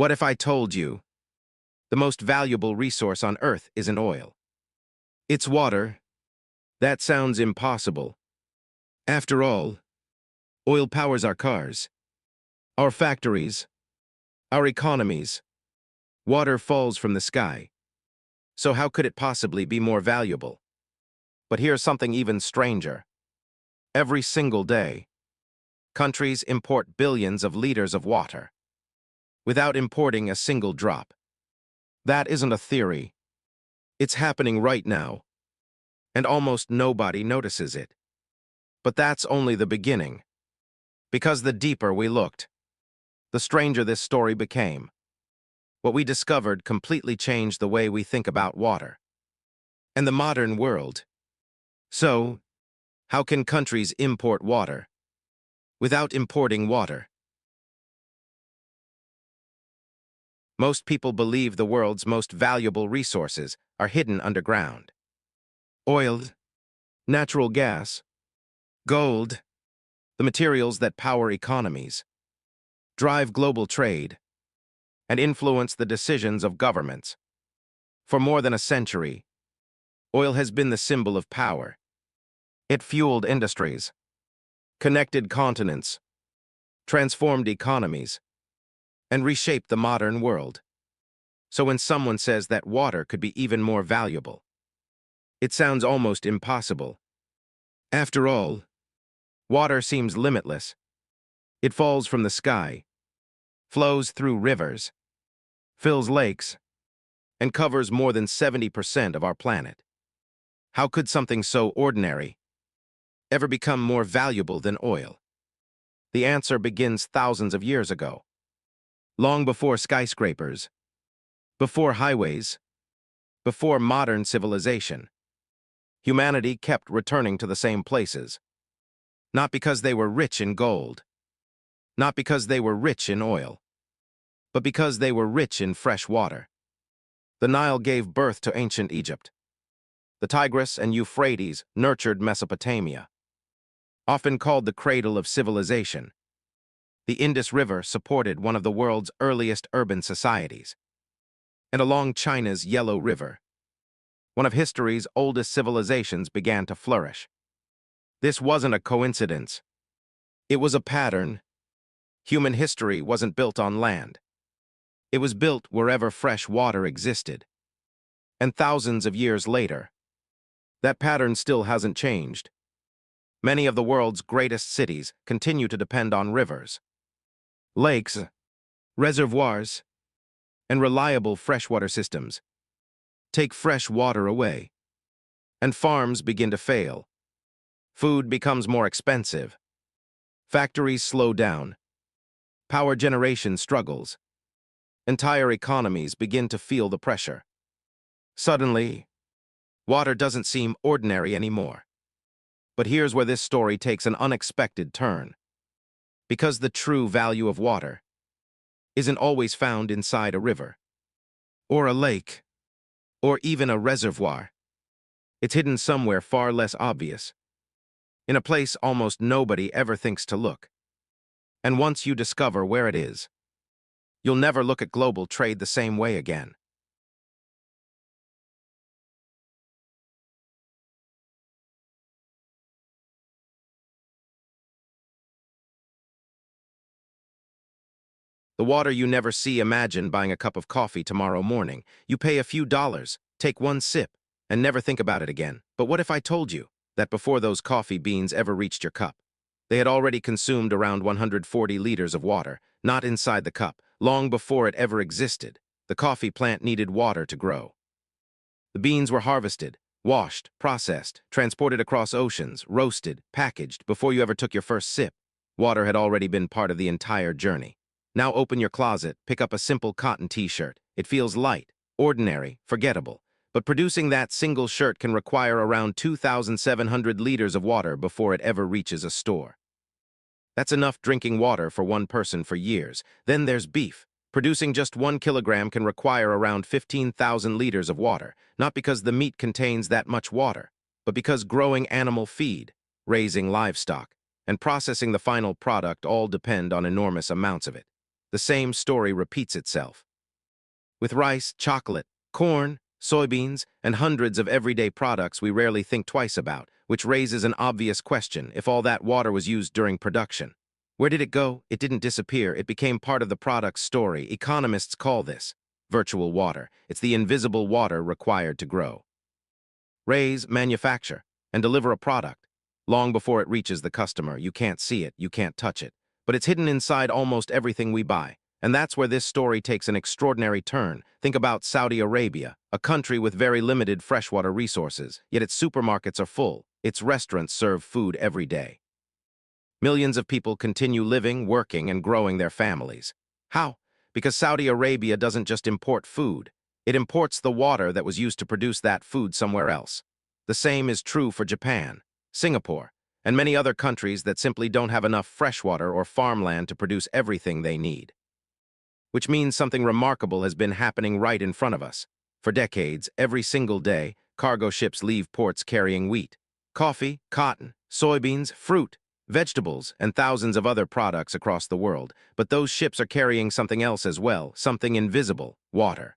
What if I told you the most valuable resource on Earth isn't oil? It's water. That sounds impossible. After all, oil powers our cars, our factories, our economies. Water falls from the sky. So how could it possibly be more valuable? But here's something even stranger. Every single day, countries import billions of liters of water without importing a single drop. That isn't a theory. It's happening right now, and almost nobody notices it. But that's only the beginning. Because the deeper we looked, the stranger this story became. What we discovered completely changed the way we think about water and the modern world. So, how can countries import water without importing water? Most people believe the world's most valuable resources are hidden underground. Oil, natural gas, gold, the materials that power economies, drive global trade, and influence the decisions of governments. For more than a century, oil has been the symbol of power. It fueled industries, connected continents, transformed economies, and reshaped the modern world. So when someone says that water could be even more valuable, it sounds almost impossible. After all, water seems limitless. It falls from the sky, flows through rivers, fills lakes, and covers more than 70% of our planet. How could something so ordinary ever become more valuable than oil? The answer begins thousands of years ago. Long before skyscrapers, before highways, before modern civilization, humanity kept returning to the same places. Not because they were rich in gold, not because they were rich in oil, but because they were rich in fresh water. The Nile gave birth to ancient Egypt. The Tigris and Euphrates nurtured Mesopotamia. Often called the cradle of civilization, the Indus River supported one of the world's earliest urban societies. And along China's Yellow River, one of history's oldest civilizations began to flourish. This wasn't a coincidence. It was a pattern. Human history wasn't built on land. It was built wherever fresh water existed. And thousands of years later, that pattern still hasn't changed. Many of the world's greatest cities continue to depend on rivers, lakes, reservoirs, and reliable freshwater systems. Take fresh water away, and farms begin to fail. Food becomes more expensive. Factories slow down. Power generation struggles. Entire economies begin to feel the pressure. Suddenly, water doesn't seem ordinary anymore. But here's where this story takes an unexpected turn. Because the true value of water isn't always found inside a river, or a lake, or even a reservoir. It's hidden somewhere far less obvious, in a place almost nobody ever thinks to look. And once you discover where it is, you'll never look at global trade the same way again. The water you never see. Imagine buying a cup of coffee tomorrow morning. You pay a few dollars, take one sip, and never think about it again. But what if I told you that before those coffee beans ever reached your cup, they had already consumed around 140 liters of water, not inside the cup, long before it ever existed? The coffee plant needed water to grow. The beans were harvested, washed, processed, transported across oceans, roasted, packaged. Before you ever took your first sip, water had already been part of the entire journey. Now open your closet, pick up a simple cotton t-shirt. It feels light, ordinary, forgettable. But producing that single shirt can require around 2,700 liters of water before it ever reaches a store. That's enough drinking water for one person for years. Then there's beef. Producing just 1 kilogram can require around 15,000 liters of water, not because the meat contains that much water, but because growing animal feed, raising livestock, and processing the final product all depend on enormous amounts of it. the same story repeats itself. With rice, chocolate, corn, soybeans, and hundreds of everyday products we rarely think twice about, which raises an obvious question: if all that water was used during production, where did it go? It didn't disappear. It became part of the product's story. Economists call this virtual water. It's the invisible water required to grow, raise, manufacture, and deliver a product. Long before it reaches the customer, you can't see it, you can't touch it, but it's hidden inside almost everything we buy. And that's where this story takes an extraordinary turn. Think about Saudi Arabia, a country with very limited freshwater resources, yet its supermarkets are full. Its restaurants serve food every day. Millions of people continue living, working, and growing their families. How? Because Saudi Arabia doesn't just import food. It imports the water that was used to produce that food somewhere else. The same is true for Japan, Singapore, and many other countries that simply don't have enough freshwater or farmland to produce everything they need. Which means something remarkable has been happening right in front of us. For decades, every single day, cargo ships leave ports carrying wheat, coffee, cotton, soybeans, fruit, vegetables, and thousands of other products across the world. But those ships are carrying something else as well, something invisible: water.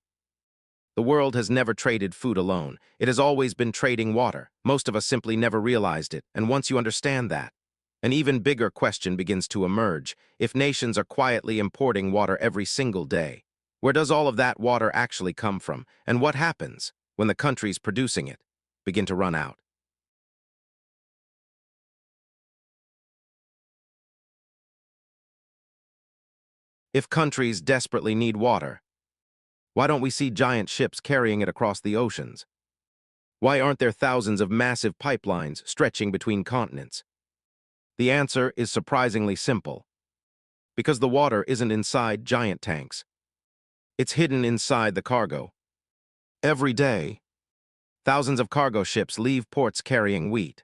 The world has never traded food alone. It has always been trading water. Most of us simply never realized it, and once you understand that, an even bigger question begins to emerge. If nations are quietly importing water every single day, where does all of that water actually come from? And what happens when the countries producing it begin to run out? If countries desperately need water, why don't we see giant ships carrying it across the oceans? Why aren't there thousands of massive pipelines stretching between continents? The answer is surprisingly simple. Because the water isn't inside giant tanks. It's hidden inside the cargo. Every day, thousands of cargo ships leave ports carrying wheat,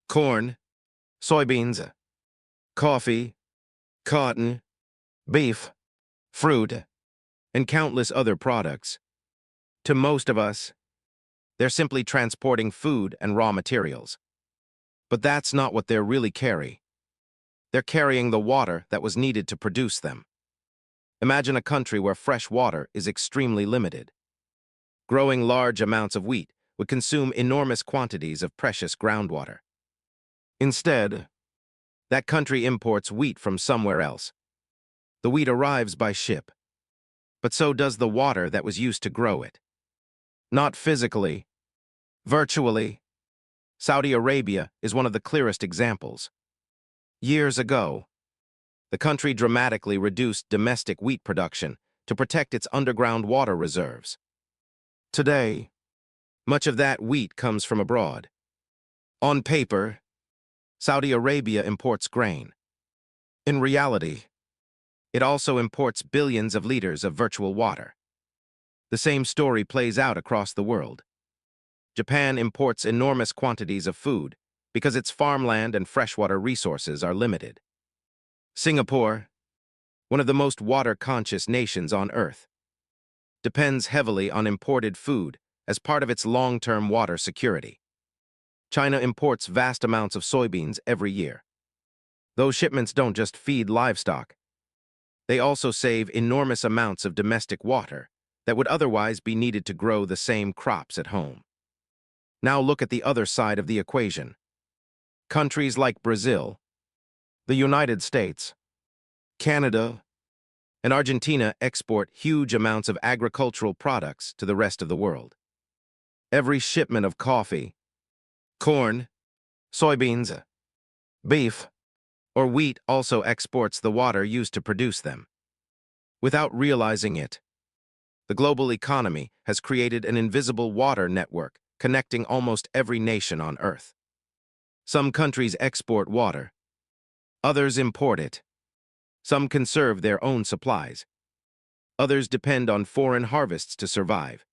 corn, soybeans, coffee, cotton, beef, fruit, and countless other products. To most of us, they're simply transporting food and raw materials. But that's not what they're really carrying. They're carrying the water that was needed to produce them. Imagine a country where fresh water is extremely limited. Growing large amounts of wheat would consume enormous quantities of precious groundwater. Instead, that country imports wheat from somewhere else. The wheat arrives by ship, but so does the water that was used to grow it. Not physically, virtually. Saudi Arabia is one of the clearest examples. Years ago, the country dramatically reduced domestic wheat production to protect its underground water reserves. Today, much of that wheat comes from abroad. On paper, Saudi Arabia imports grain. In reality, it also imports billions of liters of virtual water. The same story plays out across the world. Japan imports enormous quantities of food because its farmland and freshwater resources are limited. Singapore, one of the most water-conscious nations on Earth, depends heavily on imported food as part of its long-term water security. China imports vast amounts of soybeans every year. Those shipments don't just feed livestock. They also save enormous amounts of domestic water that would otherwise be needed to grow the same crops at home. Now look at the other side of the equation. Countries like Brazil, the United States, Canada, and Argentina export huge amounts of agricultural products to the rest of the world. Every shipment of coffee, corn, soybeans, beef, or wheat also exports the water used to produce them. Without realizing it, the global economy has created an invisible water network connecting almost every nation on Earth. Some countries export water, others import it. Some conserve their own supplies. Others depend on foreign harvests to survive.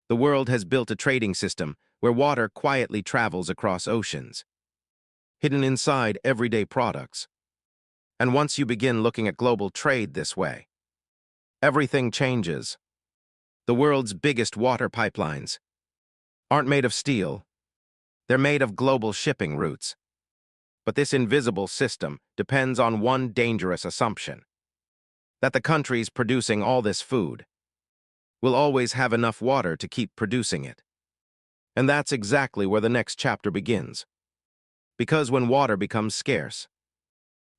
The world has built a trading system where water quietly travels across oceans, hidden inside everyday products. And once you begin looking at global trade this way, everything changes. The world's biggest water pipelines aren't made of steel. They're made of global shipping routes. But this invisible system depends on one dangerous assumption. that the countries producing all this food will always have enough water to keep producing it. And that's exactly where the next chapter begins. Because when water becomes scarce,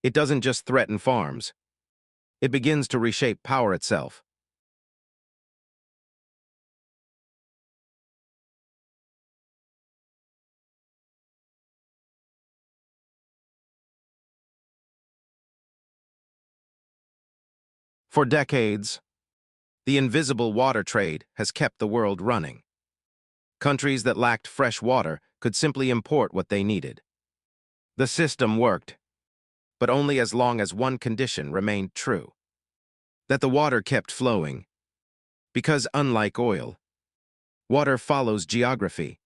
it doesn't just threaten farms, it begins to reshape power itself. For decades, the invisible water trade has kept the world running. Countries that lacked fresh water could simply import what they needed. The system worked, but only as long as one condition remained true: that the water kept flowing. Because unlike oil, water follows geography,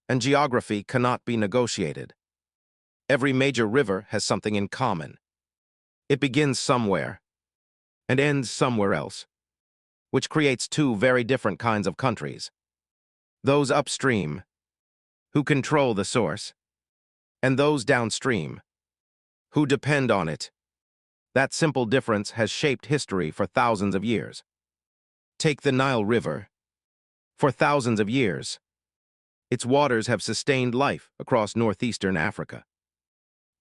and geography cannot be negotiated. Every major river has something in common. It begins somewhere and ends somewhere else, which creates two very different kinds of countries. Those upstream, who control the source, and those downstream, who depend on it. That simple difference has shaped history for thousands of years. Take the Nile River. For thousands of years, its waters have sustained life across northeastern Africa.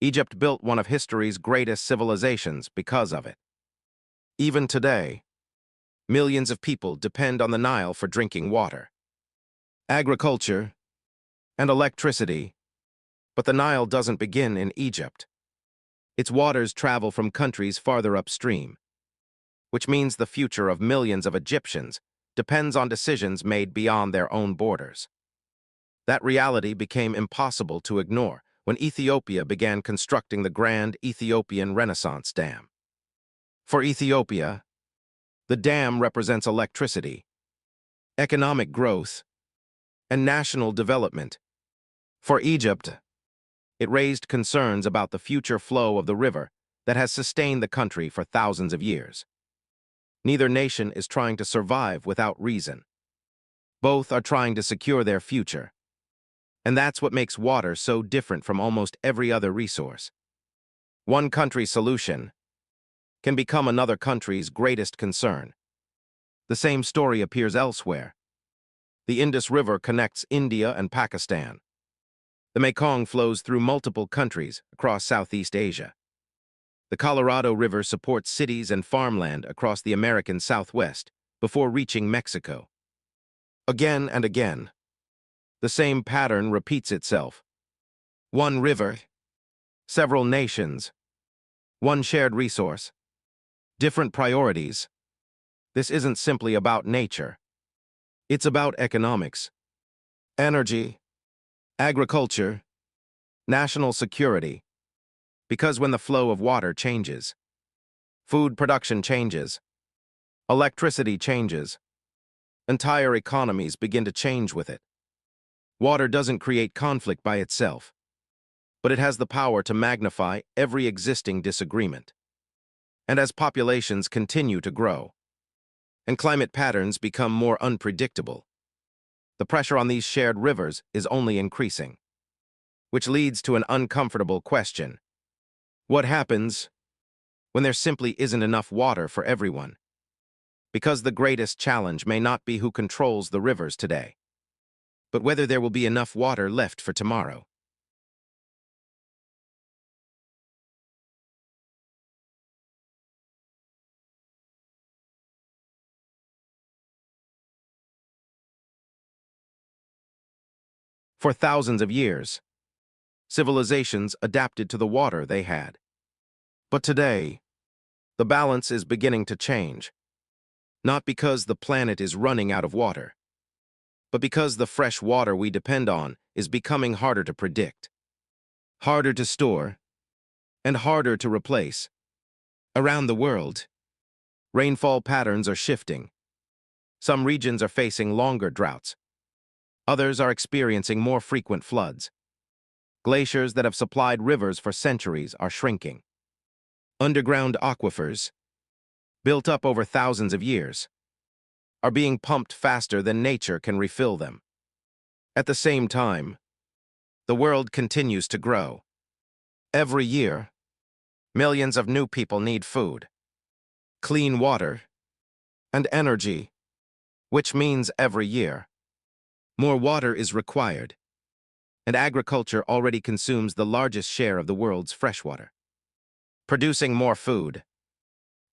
Egypt built one of history's greatest civilizations because of it. Even today, millions of people depend on the Nile for drinking water, agriculture, and electricity. But the Nile doesn't begin in Egypt. Its waters travel from countries farther upstream, which means the future of millions of Egyptians depends on decisions made beyond their own borders. That reality became impossible to ignore when Ethiopia began constructing the Grand Ethiopian Renaissance Dam. For Ethiopia, the dam represents electricity, economic growth, and national development. For Egypt, it raised concerns about the future flow of the river that has sustained the country for thousands of years. Neither nation is trying to survive without reason. Both are trying to secure their future. And that's what makes water so different from almost every other resource. One country's solution can become another country's greatest concern. The same story appears elsewhere. The Indus River connects India and Pakistan. The Mekong flows through multiple countries across Southeast Asia. The Colorado River supports cities and farmland across the American Southwest before reaching Mexico. Again and again, the same pattern repeats itself. One river, several nations, one shared resource, different priorities. This isn't simply about nature. It's about economics, energy, agriculture, national security. Because when the flow of water changes, food production changes, electricity changes, entire economies begin to change with it. Water doesn't create conflict by itself, but it has the power to magnify every existing disagreement. And as populations continue to grow, and climate patterns become more unpredictable, the pressure on these shared rivers is only increasing, which leads to an uncomfortable question. What happens when there simply isn't enough water for everyone? Because the greatest challenge may not be who controls the rivers today, but whether there will be enough water left for tomorrow. For thousands of years, civilizations adapted to the water they had. But today, the balance is beginning to change, not because the planet is running out of water, but because the fresh water we depend on is becoming harder to predict, harder to store, and harder to replace. Around the world, rainfall patterns are shifting. Some regions are facing longer droughts. Others are experiencing more frequent floods. Glaciers that have supplied rivers for centuries are shrinking. Underground aquifers, built up over thousands of years, are being pumped faster than nature can refill them. At the same time, the world continues to grow. Every year, millions of new people need food. clean water, and energy, which means every year, more water is required, and agriculture already consumes the largest share of the world's freshwater. Producing more food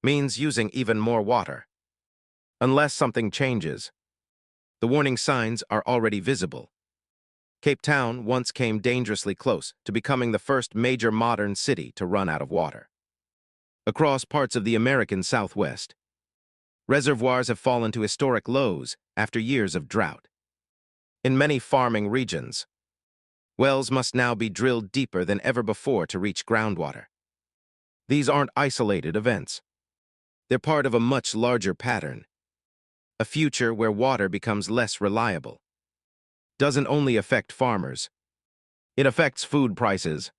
means using even more water. Unless something changes, the warning signs are already visible. Cape Town once came dangerously close to becoming the first major modern city to run out of water. Across parts of the American Southwest, reservoirs have fallen to historic lows after years of drought. In many farming regions, wells must now be drilled deeper than ever before to reach groundwater. These aren't isolated events. They're part of a much larger pattern, a future where water becomes less reliable. Doesn't only affect farmers. It affects food prices,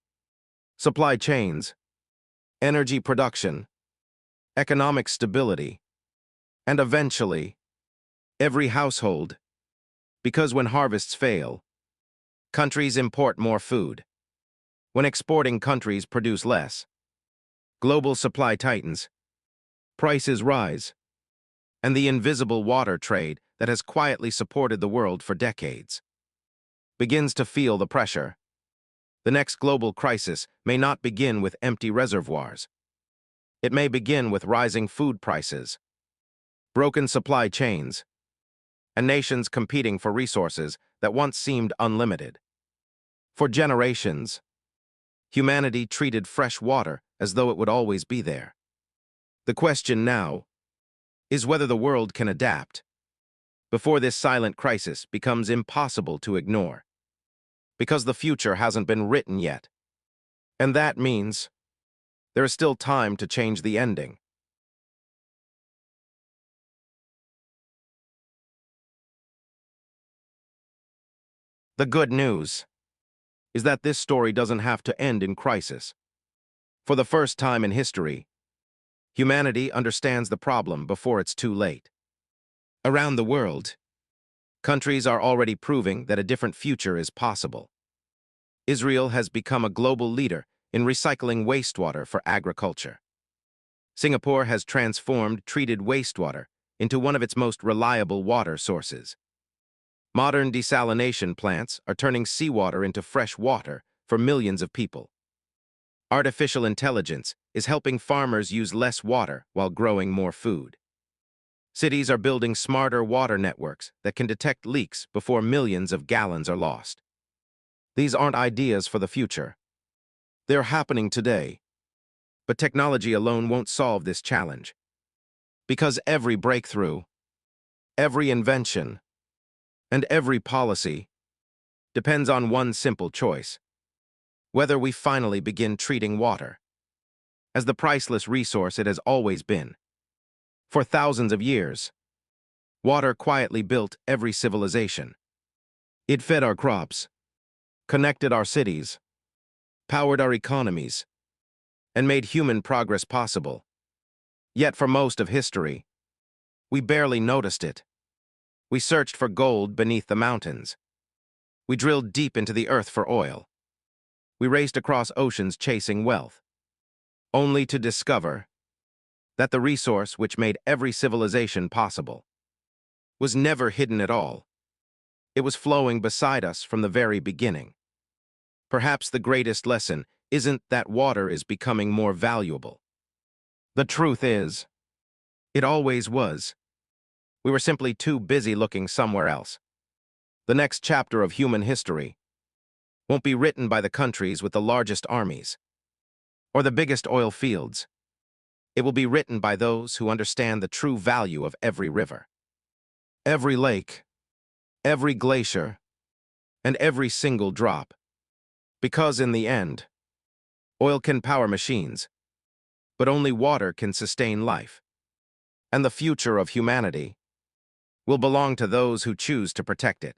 supply chains, energy production, economic stability, and eventually, every household. Because when harvests fail, countries import more food. When exporting countries produce less, global supply tightens, prices rise, and the invisible water trade that has quietly supported the world for decades begins to feel the pressure. The next global crisis may not begin with empty reservoirs. It may begin with rising food prices, broken supply chains, and nations competing for resources that once seemed unlimited. For generations, humanity treated fresh water as though it would always be there. The question now is whether the world can adapt before this silent crisis becomes impossible to ignore. Because the future hasn't been written yet. And that means there is still time to change the ending. The good news is that this story doesn't have to end in crisis. For the first time in history, humanity understands the problem before it's too late. Around the world, countries are already proving that a different future is possible. Israel has become a global leader in recycling wastewater for agriculture. Singapore has transformed treated wastewater into one of its most reliable water sources. Modern desalination plants are turning seawater into fresh water for millions of people. Artificial intelligence is helping farmers use less water while growing more food. Cities are building smarter water networks that can detect leaks before millions of gallons are lost. These aren't ideas for the future. They're happening today. But technology alone won't solve this challenge. Because every breakthrough, every invention, and every policy depends on one simple choice: whether we finally begin treating water as the priceless resource it has always been. For thousands of years, water quietly built every civilization. It fed our crops, connected our cities, powered our economies, and made human progress possible. Yet for most of history, we barely noticed it. We searched for gold beneath the mountains. We drilled deep into the earth for oil. We raced across oceans chasing wealth, only to discover that the resource which made every civilization possible was never hidden at all. It was flowing beside us from the very beginning. Perhaps the greatest lesson isn't that water is becoming more valuable. The truth is, it always was. We were simply too busy looking somewhere else. The next chapter of human history won't be written by the countries with the largest armies or the biggest oil fields. It will be written by those who understand the true value of every river, every lake, every glacier, and every single drop. Because in the end, oil can power machines, but only water can sustain life. And the future of humanity will belong to those who choose to protect it.